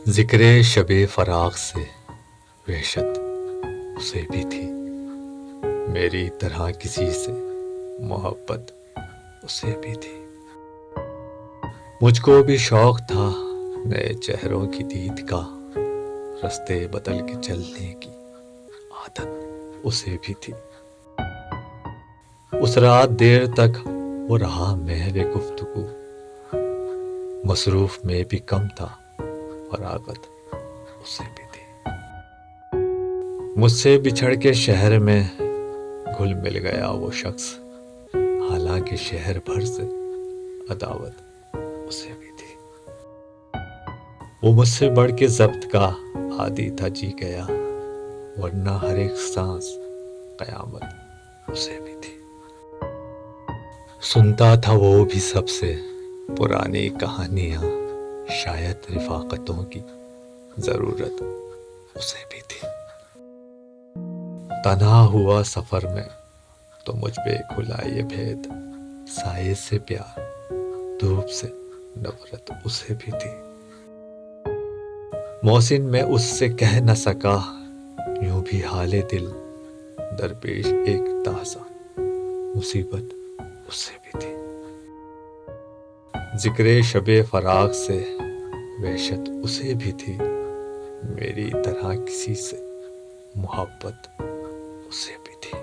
ذکر شب فراق سے وحشت اسے بھی تھی، میری طرح کسی سے محبت اسے بھی تھی۔ مجھ کو بھی شوق تھا نئے چہروں کی دید کا، رستے بدل کے چلنے کی عادت اسے بھی تھی۔ اس رات دیر تک وہ رہا محو گفتگو، مصروف میں بھی کم تھا فراغت اسے بھی تھی۔ مجھ سے بچھڑ کے شہر میں گھل مل گیا وہ شخص، حالانکہ شہر بھر سے عداوت اسے بھی تھی۔ وہ مجھ سے بڑھ کے ضبط کا عادی تھا جی گیا، ورنہ ہر ایک سانس قیامت اسے بھی تھی۔ سنتا تھا وہ بھی سب سے پرانی کہانیاں، شاید رفاقتوں کی ضرورت اسے بھی تھی۔ تنہا ہوا سفر میں تو مجھ پہ کھلا یہ بھید، سائے سے پیار دھوپ سے نفرت اسے بھی تھی۔ محسن میں اس سے کہہ نہ سکا یوں بھی حال دل، درپیش ایک تازہ مصیبت اسے بھی تھی۔ ذکر شب فراق سے وحشت اسے بھی تھی، میری طرح کسی سے محبت اسے بھی تھی۔